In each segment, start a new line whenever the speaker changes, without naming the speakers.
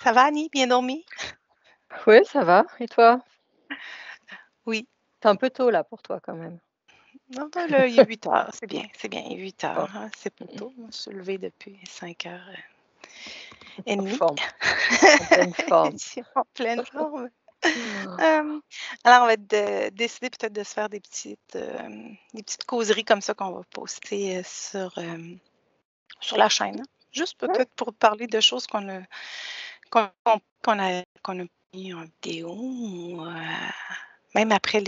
Ça va, Annie? Bien dormi?
Oui, ça va. Et toi?
Oui.
C'est un peu tôt là pour toi quand même.
Non, non, là, il est 8 heures. C'est bien, c'est bien. Il est 8
Bon,
heures, hein. C'est pas tôt. Moi, je suis levée depuis 5 heures et
en
demie.
forme, en pleine
Je
forme.
suis en pleine forme.
Ah,
Euh, alors, on va décider peut-être de se faire des petites causeries comme ça qu'on va poster sur la chaîne, hein. Juste
ouais,
peut-être pour parler de choses qu'on a mis en vidéo ou même après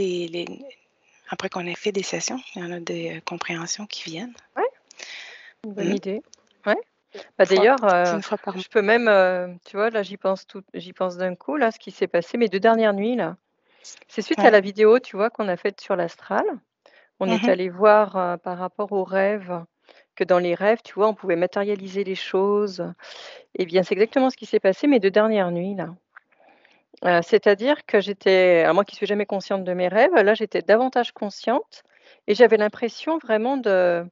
après qu'on ait fait des sessions, il y en a des compréhensions qui viennent.
ouais, une bonne
Mhm.
idée. Ouais. Bah
Fois-
d'ailleurs,
une fois par mois.
je peux même, tu vois, là j'y pense d'un coup, là, ce qui s'est passé mes 2 dernières nuits là. C'est suite à
Ouais.
la vidéo, tu vois, qu'on a faite sur l'astral. On est
Mhm.
allé voir, par rapport aux rêves, que dans les rêves, tu vois, on pouvait matérialiser les choses. Eh bien, c'est exactement ce qui s'est passé mes 2 dernières nuits là. C'est-à-dire que j'étais moi qui suis jamais consciente de mes rêves, là, j'étais davantage consciente et j'avais l'impression vraiment de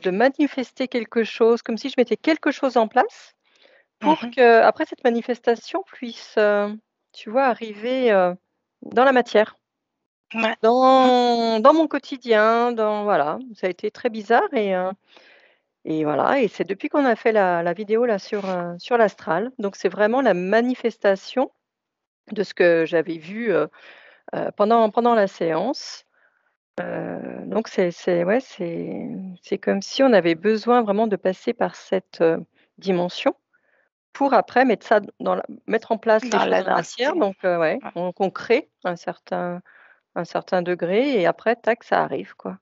manifester quelque chose, comme si je mettais quelque chose en place pour
Mhm.
qu'après cette manifestation puisse, tu vois, arriver, dans la matière,
Ouais. Mhm.
dans mon quotidien, dans voilà. Ça a été très bizarre et voilà et c'est depuis qu'on a fait la vidéo là sur l'astral, donc c'est vraiment la manifestation de ce que j'avais vu, pendant la séance, donc c'est ouais, c'est comme si on avait besoin vraiment de passer par cette, dimension pour après mettre en place les
Dans
choses
la
dans la matière
densité.
donc ouais,
Ouais.
on crée un certain degré et après tac, ça arrive quoi.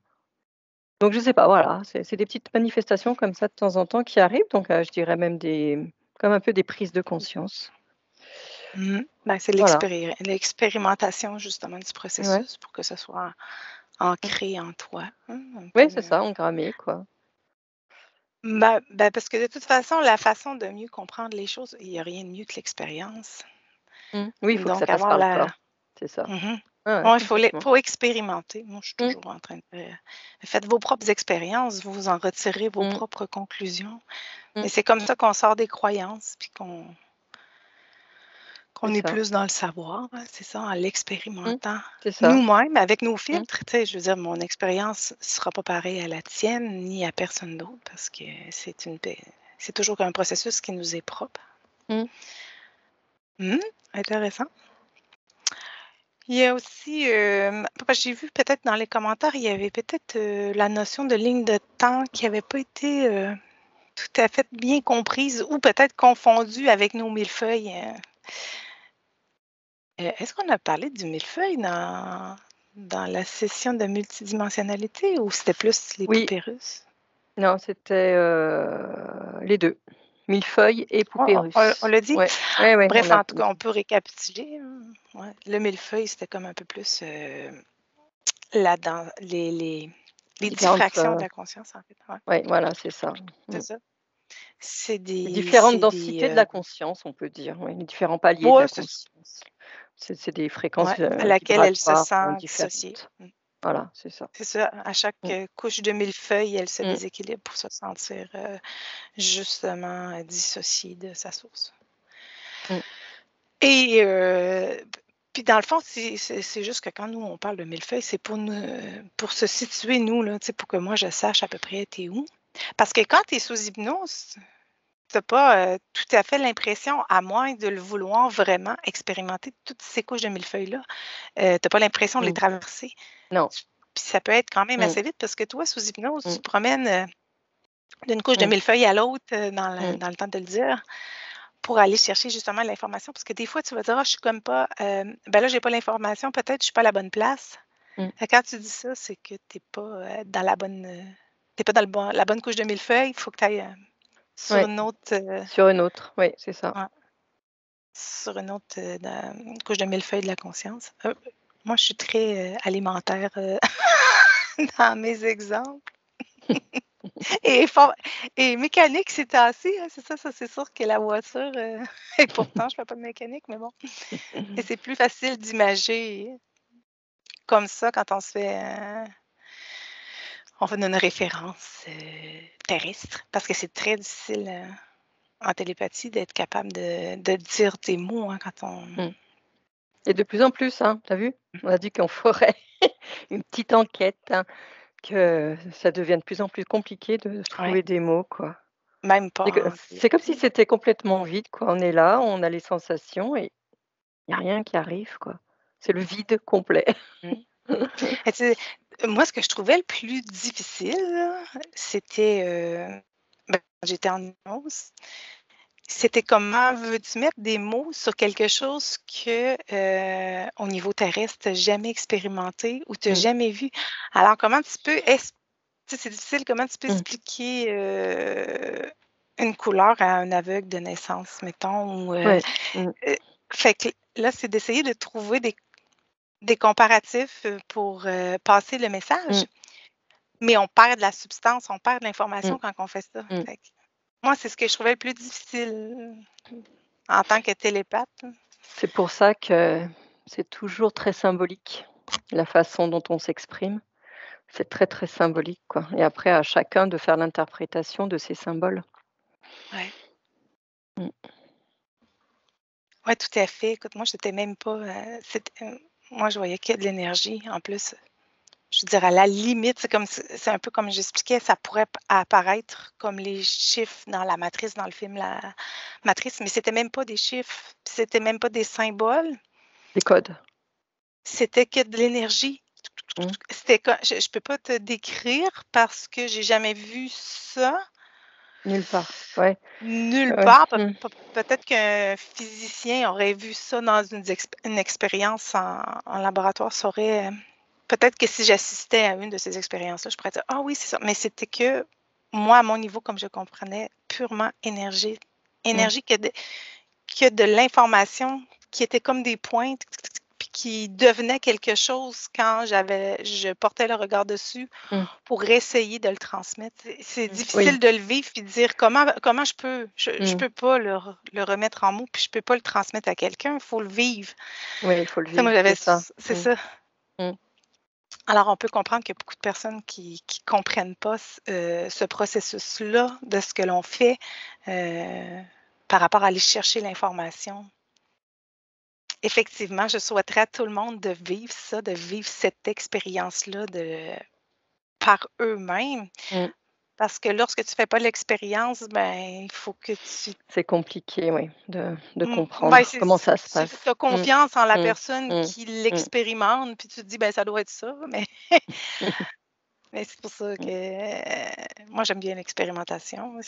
Donc je sais pas, voilà, c'est des petites manifestations comme ça de temps en temps qui arrivent donc je dirais même comme un peu des prises de conscience.
Mhm. Ben, c'est
Voilà,
l'expérimentation justement du
ouais.
processus pour que ce soit ancré en toi, hein, un peu.
Oui, c'est ça, engrammer quoi.
Parce que de toute façon, la façon de mieux comprendre les choses, il n'y a rien de mieux que l'expérience.
Oui, il faut que ça
Donc,
passe
avoir
par le
la.
corps, c'est ça.
Mhm.
Ouais, ouais,
Ouais,
complètement.
faut expérimenter. Moi, je suis
Mmh,
toujours en train de. Faites vos propres expériences, vous en retirez vos
mmh,
propres conclusions.
mmh,
Et c'est comme ça qu'on sort des croyances, puis
c'est
qu'on est
ça.
plus dans le savoir, hein, c'est ça, en
Mmh,
l'expérimentant.
c'est ça.
Nous-mêmes, avec nos
Mmh,
filtres, tu sais, je veux dire, mon expérience ne sera pas pareille à la tienne, ni à personne d'autre, parce que c'est toujours un processus qui nous est propre.
mmh.
Hum, intéressant. Il y a aussi, parce que j'ai vu peut-être dans les commentaires, il y avait peut-être la notion de ligne de temps qui n'avait pas été tout à fait bien comprise ou peut-être confondue avec nos millefeuilles. Est-ce qu'on a parlé du millefeuille dans la session de multidimensionnalité ou c'était plus les
Oui,
poupées russes?
non, c'était, les 2, millefeuille et poupée
On
russe.
l'a dit?
Ouais, ouais, ouais, on
Bref,
a
en tout cas, on peut récapituler, hein. Ouais. Le millefeuille, c'était comme un peu plus dans les
différentes,
diffractions de la conscience, en fait. Ouais,
ouais, voilà, c'est ça.
c'est
Mmh.
ça. C'est
Les
des,
différentes
c'est des,
densités de la conscience, on peut dire, oui, les différents paliers de
ouais,
la conscience. C'est des
ouais,
fréquences,
à laquelle elle se
vibratoires,
sent dissociée.
différentes. Voilà, c'est ça.
C'est ça. À chaque
Mmh,
couche de millefeuille, elle se
mmh,
déséquilibre pour se sentir justement dissociée de sa source.
mmh,
Et puis dans le fond, c'est juste que quand nous, on parle de millefeuille, c'est pour se situer, nous, là, tu sais, pour que moi, je sache à peu près t'es où. Parce que quand tu es sous hypnose, tu n'as pas tout à fait l'impression, à moins de le vouloir vraiment expérimenter toutes ces couches de millefeuilles-là, tu n'as pas l'impression de les
mmh.
traverser.
Non.
Puis ça peut être quand même
Mmh,
assez vite parce que toi, sous hypnose, tu
mmh,
te promènes d'une couche de
mmh,
millefeuille à l'autre
mmh,
dans le temps de le dire. Pour aller chercher justement l'information, parce que des fois, tu vas dire: «Ah, je suis comme pas, ben là, j'ai pas l'information, peut-être je suis pas à la bonne place».
mmh.
Quand tu dis ça, c'est que tu es pas, dans la bonne, tu pas dans la bonne couche de millefeuille. Il faut que tu ailles, sur
Ouais,
une autre,
sur une autre, oui, c'est ça.
ouais, sur une autre, couche de millefeuille de la conscience. Moi, je suis très, alimentaire, dans mes exemples et for et mécanique c'est assez, hein, c'est ça, ça c'est sûr que la voiture, et pourtant je fais pas de mécanique, mais bon. Et c'est plus facile d'imager comme ça quand on fait une référence terrestre, parce que c'est très difficile. en télépathie, d'être capable de dire tes mots, hein, quand on
Mmh. Et de plus en plus, hein, tu as vu? On a dit qu'on ferait une petite enquête, hein, que ça devient de plus en plus compliqué de
ouais,
trouver des mots, quoi.
même pas en
C'est comme si
télépathie.
c'était complètement vide, quoi. On est là, on a les sensations et il y a rien qui arrive, quoi. C'est le vide complet.
Mmh. Et tu sais, moi, ce que je trouvais le plus difficile, là, c'était, quand j'étais en hypnose, c'était comment veux-tu mettre des mots sur quelque chose que, au niveau terrestre, tu as jamais expérimenté ou tu as
Mmh,
jamais vu? Alors comment tu peux tu sais, c'est difficile, comment tu peux
mmh,
expliquer, une couleur à un aveugle de naissance, mettons, ou,
ouais, mmh,
heu, fait que là, c'est d'essayer de trouver des comparatifs, pour, passer le message,
mmh,
mais on perd de la substance, on perd de
mmh,
l'information quand on fait ça.
mmh.
Fait que moi, c'est ce que je trouvais le plus difficile en tant que télépathe.
C'est pour ça que c'est toujours très symbolique, la façon dont on s'exprime. C'est très, très symbolique, quoi et après à chacun de faire l'interprétation de ces symboles.
Ouais.
Mmh,
Ouais, tout à fait. Écoute, moi, j'étais même pas, moi, je voyais que de l'énergie. En plus, je veux dire, à la limite, c'est un peu comme j'expliquais, ça pourrait apparaître comme les chiffres dans la matrice, dans le film La Matrice, mais c'était même pas des chiffres, c'était même pas des symboles,
des codes.
c'était que de l'énergie.
Mmh,
C'était co je peux pas te décrire parce que j'ai jamais vu ça
nulle part. Ouais,
nulle
ouais.
part.
Mmh,
Peut-être qu'un physicien aurait vu ça dans une expérience en laboratoire, saurait, peut-être que si j'assistais à une de ces expériences-là, je pourrais dire: «Ah oui, c'est ça», mais c'était que moi, à mon niveau, comme je comprenais, purement
mmh,
énergie que de l'information qui était comme des points puis qui devenait quelque chose quand je portais le regard dessus
mmh,
pour essayer de le transmettre. C'est
mmh. Oui,
difficile de le vivre puis de dire comment je
mmh,
peux pas le remettre en mots puis je peux pas le transmettre à quelqu'un, il faut le vivre.
oui, il faut le
Tu sais, moi,
vivre, c'est ça.
c'est
Mmh,
ça.
mmh.
Alors, on peut comprendre qu'il y a beaucoup de personnes qui comprennent pas ce processus-là de ce que l'on fait, heu, par rapport à aller chercher l'information. Effectivement, je souhaiterais à tout le monde de vivre ça, de vivre cette expérience-là par eux-mêmes,
Mmh.
parce que lorsque tu fais pas l'expérience, ben, il faut que tu
C'est compliqué, oui, de
ben,
comprendre comment ça se
tu
passe.
as
Mmh,
confiance en la
mmh,
personne
mmh,
qui
mmh,
l'expérimente, puis tu te dis: «Ben, ça doit être ça», mais mais c'est pour ça que,
mmh.
moi, j'aime bien l'expérimentation,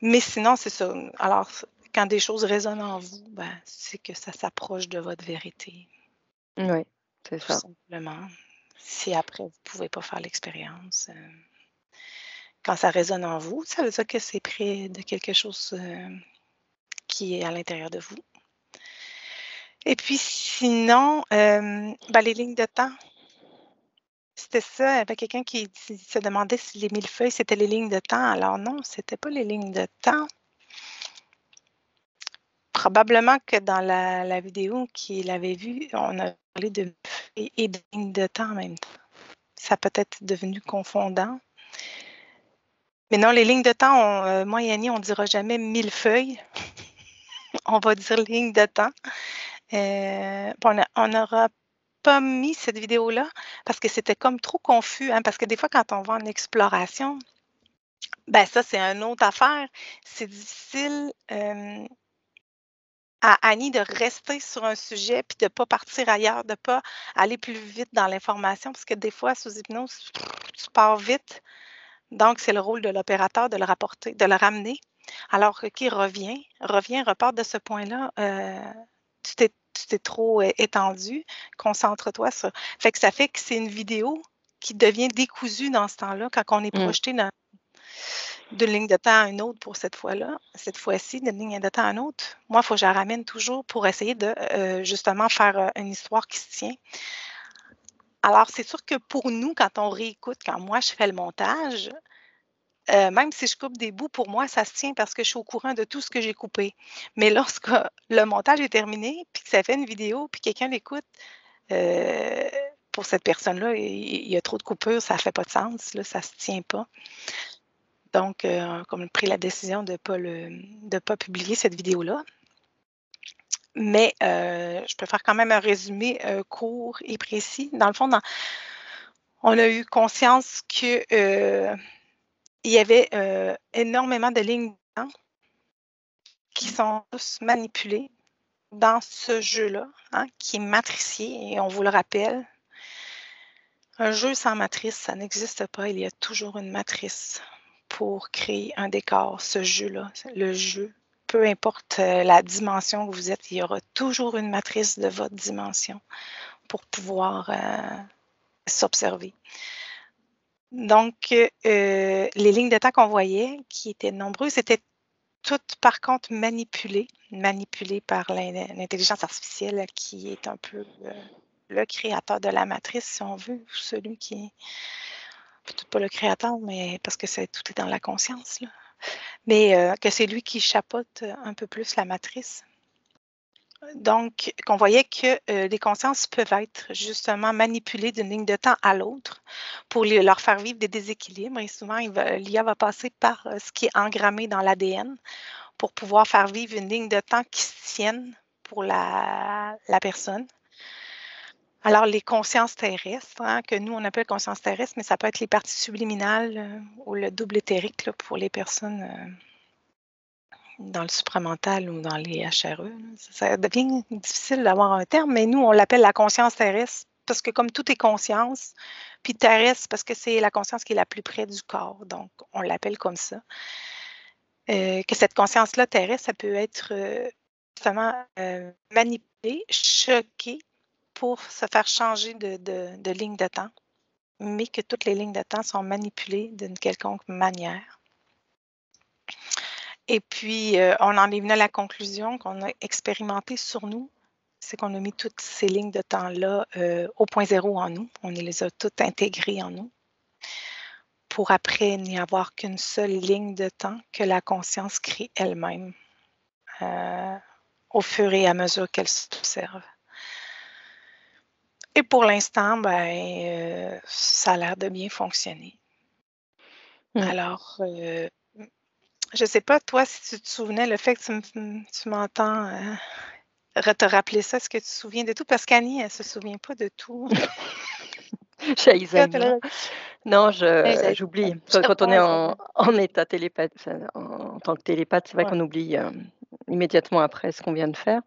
mais sinon, c'est ça. Alors, quand des choses résonnent en vous, ben, c'est que ça s'approche de votre vérité,
Ouais, c'est
tout
ça.
simplement. Si après vous pouvez pas faire l'expérience, quand ça résonne en vous, ça veut dire que c'est près de quelque chose, qui est à l'intérieur de vous. Et puis sinon, ben, les lignes de temps, c'était ça, il y avait quelqu'un qui se demandait si les millefeuilles, c'était les lignes de temps. Alors non, c'était pas les lignes de temps. Probablement que dans la vidéo qu'il avait vue, on a parlé de millefeuilles et de lignes de temps en même temps. Ça a peut-être devenu confondant. Mais non, les lignes de temps, moi et Annie, on dira jamais millefeuilles, on va dire lignes de temps. Puis on n'aura pas mis cette vidéo-là parce que c'était comme trop confus, hein, parce que des fois, quand on va en exploration, ben ça, c'est une autre affaire. C'est difficile, à Annie de rester sur un sujet puis de ne pas partir ailleurs, de ne pas aller plus vite dans l'information parce que des fois, sous hypnose, tu pars vite. Donc, c'est le rôle de l'opérateur de le rapporter, de le ramener. Alors, OK, reviens, repart de ce point-là. Tu t'es trop étendu. Concentre-toi sur. Fait que ça fait que c'est une vidéo qui devient décousue dans ce temps-là, quand on est
Mmh.
projeté d'une ligne de temps à une autre pour cette fois-là. Cette fois-ci, d'une ligne de temps à une autre. Moi, il faut que je la ramène toujours pour essayer de justement faire une histoire qui se tient. Alors, c'est sûr que pour nous, quand on réécoute, quand moi je fais le montage, même si je coupe des bouts, pour moi, ça se tient parce que je suis au courant de tout ce que j'ai coupé. Mais lorsque le montage est terminé, puis que ça fait une vidéo, puis quelqu'un l'écoute, heu, pour cette personne-là, il y a trop de coupures, ça fait pas de sens, là, ça se tient pas. Donc, comme on a pris la décision de ne pas publier cette vidéo-là. Mais je peux faire quand même un résumé court et précis. Dans le fond, on a eu conscience qu'il y avait énormément de lignes de temps qui sont tous manipulées dans ce jeu-là, hein, qui est matricier, et on vous le rappelle. Un jeu sans matrice, ça n'existe pas. Il y a toujours une matrice pour créer un décor. Ce jeu-là, le jeu, peu importe la dimension que vous êtes, il y aura toujours une matrice de votre dimension pour pouvoir s'observer. Donc, les lignes de temps qu'on voyait, qui étaient nombreuses, étaient toutes, par contre, manipulées par l'intelligence artificielle qui est un peu le créateur de la matrice, si on veut, celui qui peut-être pas le créateur, mais parce que tout est dans la conscience, là. Mais que c'est lui qui chapeaute un peu plus la matrice. Donc, qu'on voyait que les consciences peuvent être justement manipulées d'une ligne de temps à l'autre pour leur faire vivre des déséquilibres. Et souvent, l'IA va passer par ce qui est engrammé dans l'ADN pour pouvoir faire vivre une ligne de temps qui se tienne pour la personne. Alors, les consciences terrestres, hein, que nous, on appelle conscience terrestre, mais ça peut être les parties subliminales ou le double éthérique là, pour les personnes dans le supramental ou dans les HRE. Ça devient difficile d'avoir un terme, mais nous, on l'appelle la conscience terrestre parce que comme tout est conscience, puis terrestre parce que c'est la conscience qui est la plus près du corps, donc on l'appelle comme ça. Que cette conscience-là terrestre, ça peut être justement manipulée, choquée pour se faire changer de ligne de temps, mais que toutes les lignes de temps sont manipulées d'une quelconque manière. Et puis, on en est venu à la conclusion qu'on a expérimenté sur nous, c'est qu'on a mis toutes ces lignes de temps-là au point zéro en nous. On les a toutes intégrées en nous pour après n'y avoir qu'une seule ligne de temps que la conscience crée elle-même au fur et à mesure qu'elle s'observe. Et pour l'instant, ça a l'air de bien fonctionner. Alors, je ne sais pas, toi, si tu te souvenais, le fait que tu m'entends te rappeler ça, est-ce que tu te souviens de tout? Parce qu'Annie, elle ne se souvient pas de tout.
J'ai Alzheimer. Non, j'oublie. Quand on est en état télépathe, en tant que télépathe, c'est vrai qu'on oublie immédiatement après ce qu'on vient de faire.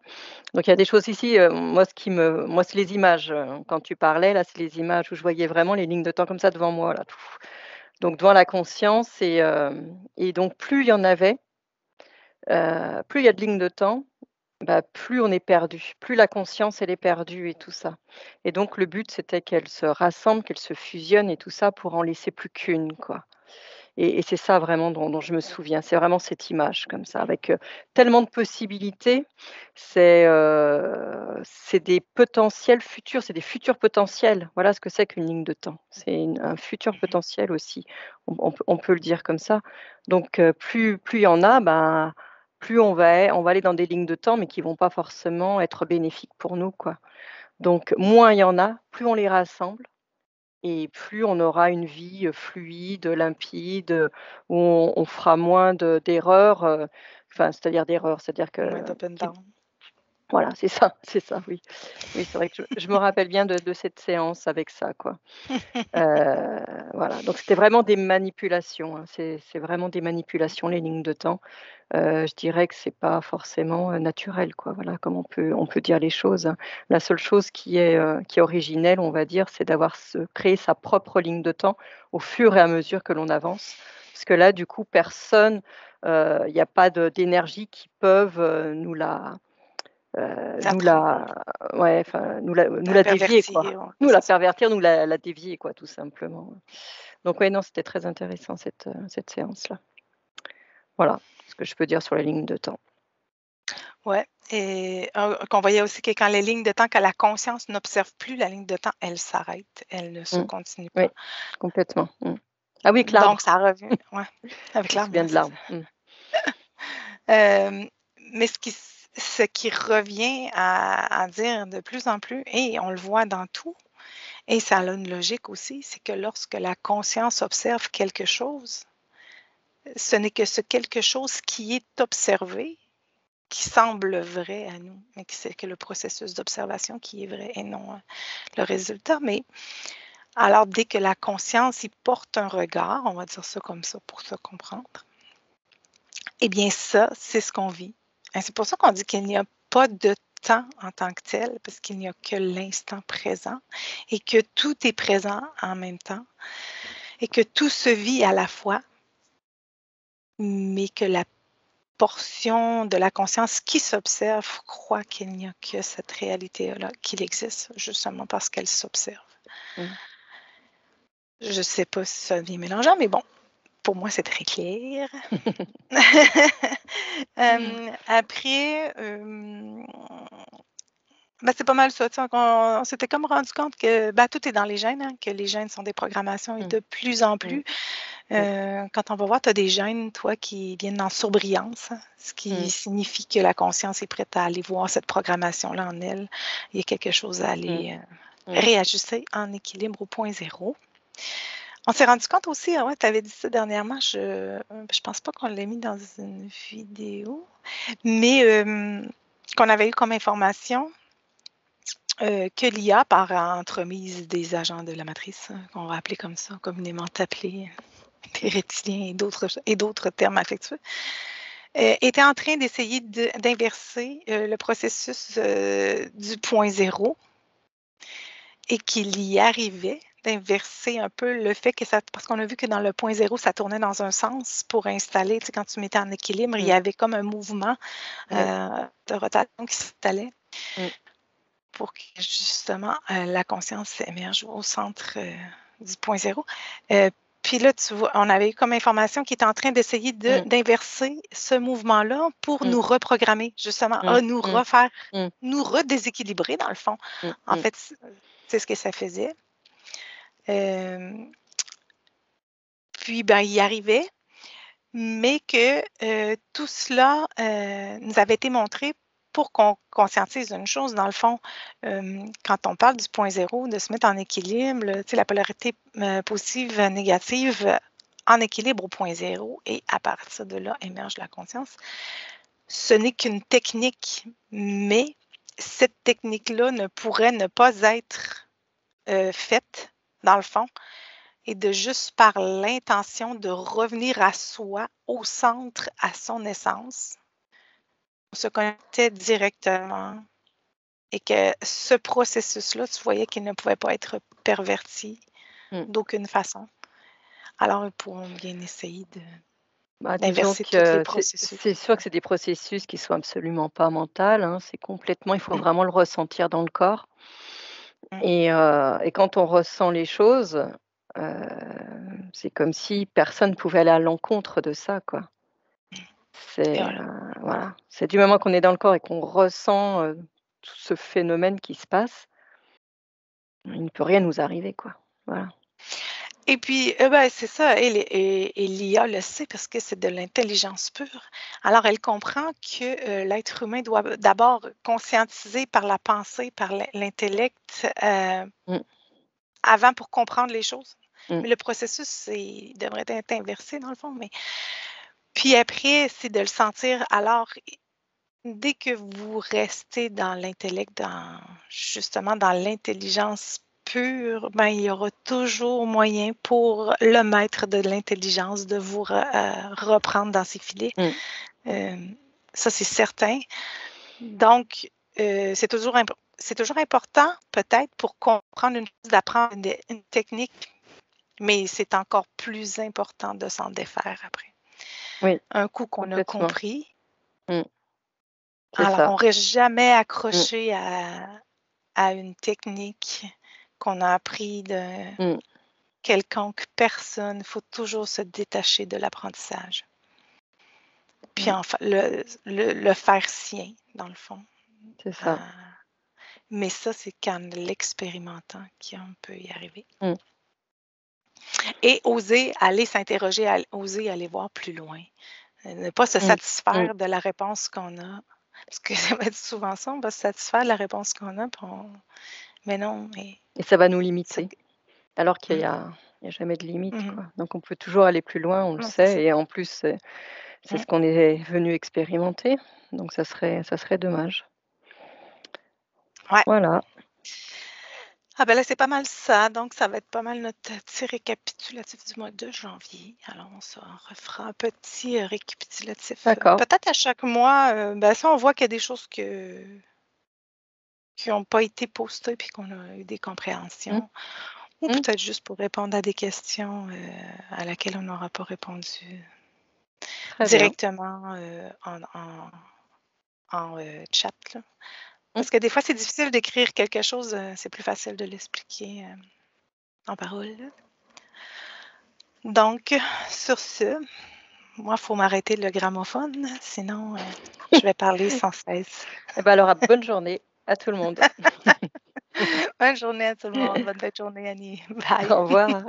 Donc il y a des choses ici, moi c'est les images, quand tu parlais là, c'est les images où je voyais vraiment les lignes de temps comme ça devant moi là. Donc devant la conscience et donc plus il y en avait, plus il y a de lignes de temps, plus on est perdu, plus la conscience elle est perdue et tout ça. Et donc le but c'était qu'elle se rassemble, qu'elle se fusionne et tout ça pour en laisser plus qu'une, quoi. Et c'est ça vraiment dont je me souviens. C'est vraiment cette image comme ça avec, tellement de possibilités. C'est des potentiels futurs, c'est des futurs potentiels. Voilà ce que c'est qu'une ligne de temps. C'est un futur potentiel aussi. On peut le dire comme ça. Donc, plus il y en a, plus on va aller dans des lignes de temps, mais qui vont pas forcément être bénéfiques pour nous, quoi. Donc moins il y en a, plus on les rassemble et plus on aura une vie, fluide, limpide, où on fera moins d'erreurs, c'est-à-dire d'erreurs, c'est-dire
Moins
que
d'up and
qui
down.
voilà, c'est ça, oui. Oui, c'est vrai que je me rappelle bien de cette séance avec ça, quoi. Voilà, donc c'était vraiment des manipulations, hein, c'est vraiment des manipulations, les lignes de temps. Je dirais que c'est pas forcément, naturel, quoi, voilà, comme on peut dire les choses, hein. La seule chose qui est originelle, on va dire, c'est d'avoir créé sa propre ligne de temps au fur et à mesure que l'on avance. Parce que là, du coup, personne, il y a pas d'énergie qui peuvent,
La
nous
trompe,
la ouais, enfin, nous
la
la dévier, quoi.
pervertir,
Nous
c'est
la
ça.
pervertir, nous la dévier, quoi, tout simplement. Donc ouais, non, c'était très intéressant cette séance-là. Voilà, ce que je peux dire sur les lignes de temps.
Ouais, et qu'on voyait aussi que quand les lignes de temps, quand la conscience n'observe plus la ligne de temps, elle s'arrête, elle ne se
Mmh.
continue
Oui,
pas.
complètement. Mmh. Ah oui, avec
Donc,
l'arbre.
ça revient, ouais, avec
Je me
l'arbre,
souviens
ouais,
de
c'est ça.
l'arbre. Mmh.
Mais ce qui revient à dire de plus en plus, et on le voit dans tout, et ça a une logique aussi, c'est que lorsque la conscience observe quelque chose, ce n'est que ce quelque chose qui est observé, qui semble vrai à nous, mais c'est que le processus d'observation qui est vrai et non le résultat. Mais alors, dès que la conscience y porte un regard, on va dire ça comme ça pour se comprendre, eh bien ça, c'est ce qu'on vit. Et c'est pour ça qu'on dit qu'il n'y a pas de temps en tant que tel, parce qu'il n'y a que l'instant présent et que tout est présent en même temps et que tout se vit à la fois, mais que la portion de la conscience qui s'observe croit qu'il n'y a que cette réalité-là, qu'il existe, justement parce qu'elle s'observe.
Mmh.
Je ne sais pas si ça devient mélangeant, mais bon, pour moi, c'est très clair. Après, ben, c'est pas mal ça. On s'était comme rendu compte que ben, tout est dans les gènes, hein, que les gènes sont des programmations et
Mmh.
de plus en
Mmh.
plus,
Mmh.
quand on va voir, tu as des gènes, toi, qui viennent en surbrillance, hein, ce qui
Mmh.
signifie que la conscience est prête à aller voir cette programmation-là en elle. Il y a quelque chose à
Mmh.
aller
Mmh.
réajuster en équilibre au point zéro. On s'est rendu compte aussi, ouais, tu avais dit ça dernièrement, je pense pas qu'on l'ait mis dans une vidéo, mais qu'on avait eu comme information que l'IA, par entremise des agents de la matrice, qu'on va appeler comme ça, communément appelés des reptiliens et d'autres termes affectueux, était en train d'essayer d'inverser le processus du point zéro et qu'il y arrivait d'inverser un peu le fait que ça, parce qu'on a vu que dans le point zéro, ça tournait dans un sens pour installer, tu sais, quand tu mettais en équilibre, il y
Mmh.
avait comme un mouvement
Oui.
de rotation qui s'installait
Mmh.
pour que justement la conscience émerge au centre du point zéro. Puis là, tu vois, on avait eu comme information qu'il était en train d'essayer
Mmh.
d'inverser ce mouvement-là pour
Mmh.
nous reprogrammer, justement,
Mmh.
nous
Mmh.
refaire,
Mmh.
nous redéséquilibrer dans le fond.
Mmh.
En
Mmh.
fait, c'est ce que ça faisait. Euh, Puis, ben, il y arrivait, mais que tout cela nous avait été montré pour qu'on conscientise une chose, dans le fond, quand on parle du point zéro, de se mettre en équilibre, tu sais, la polarité positive, négative, en équilibre au point zéro, et à partir de là émerge la conscience. Ce n'est qu'une technique, mais cette technique-là ne pourrait ne pas être faite, dans le fond, et de juste par l'intention de revenir à soi, au centre, à son essence, on se connectait directement et que ce processus-là, tu voyais qu'il ne pouvait pas être perverti
Mmh.
d'aucune façon. Alors, ils pourront bien essayer
Bah, disons
d'inverser tous les
que
processus.
c'est sûr que c'est des processus qui sont absolument pas mentales, hein, c'est complètement il faut vraiment le ressentir dans le corps
Mm.
et quand on ressent les choses, heu, c'est comme si personne pouvait aller à l'encontre de ça, quoi.
Et
C'est,
voilà.
voilà, c'est du moment qu'on est dans le corps et qu'on ressent, tout ce phénomène qui se passe, il ne peut rien nous arriver, quoi. Voilà.
Et puis, ben, c'est ça, et l'IA le sait parce que c'est de l'intelligence pure. Alors, elle comprend que l'être humain doit d'abord conscientiser par la pensée, par l'intellect,
Mmh.
avant pour comprendre les choses.
Mmh.
Mais le processus, devrait être inversé dans le fond. Mais puis après, c'est de le sentir. Alors, dès que vous restez dans l'intellect, justement dans l'intelligence pure, ben, il y aura toujours moyen pour le maître de l'intelligence de vous reprendre dans ses filets.
Mmh.
Euh, Ça, c'est certain. Donc, c'est toujours important, peut-être, pour comprendre une chose, d'apprendre une technique, mais c'est encore plus important de s'en défaire après.
Oui,
Un coup qu'on a
complètement.
compris,
Mmh. C'est
alors on
ça.
ne reste jamais
Mmh.
accroché à une technique qu'on a appris de
Mmh.
quelconque personne. Il faut toujours se détacher de l'apprentissage. Puis
Mmh.
enfin, le faire sien, dans le fond.
C'est ça.
Euh, mais ça, c'est qu'en l'expérimentant qu'on peut y arriver.
Mmh.
Et oser aller s'interroger, oser aller voir plus loin. Ne pas se
Mmh. Mmh.
satisfaire de la réponse qu'on a. Parce que ça va être souvent ça, on va se satisfaire de la réponse qu'on a, mais non, mais
Et ça va nous
c'est
limiter. Alors qu'il y
mmh,
a Il y a jamais de limite,
Mmh.
quoi. Donc on peut toujours aller plus loin, on le
Non, c'est ça.
sait et en plus, c'est
Mmh.
ce qu'on est venu expérimenter, donc ça serait dommage.
Ouais.
Voilà,
Ah ben là, c'est pas mal ça. Donc, ça va être pas mal notre petit récapitulatif du mois de janvier. Alors, on se refera un petit récapitulatif.
d'accord.
Peut-être à chaque mois, ben, ça, on voit qu'il y a des choses qui n'ont pas été postées puis qu'on a eu des
Mmh,
compréhensions. Ou
mmh,
peut-être juste pour répondre à des questions à laquelle on n'aura pas répondu
très bien.
directement en chat, là.
Mmh,
Parce que des fois, c'est difficile d'écrire quelque chose, c'est plus facile de l'expliquer en parole, là. Donc, sur ce, moi, il faut m'arrêter le gramophone, sinon je vais parler sans cesse.
et bah, alors, bonne journée à tout le monde.
Bonne journée à tout le monde. Bonne fin de journée, Annie. Bye.
Au revoir.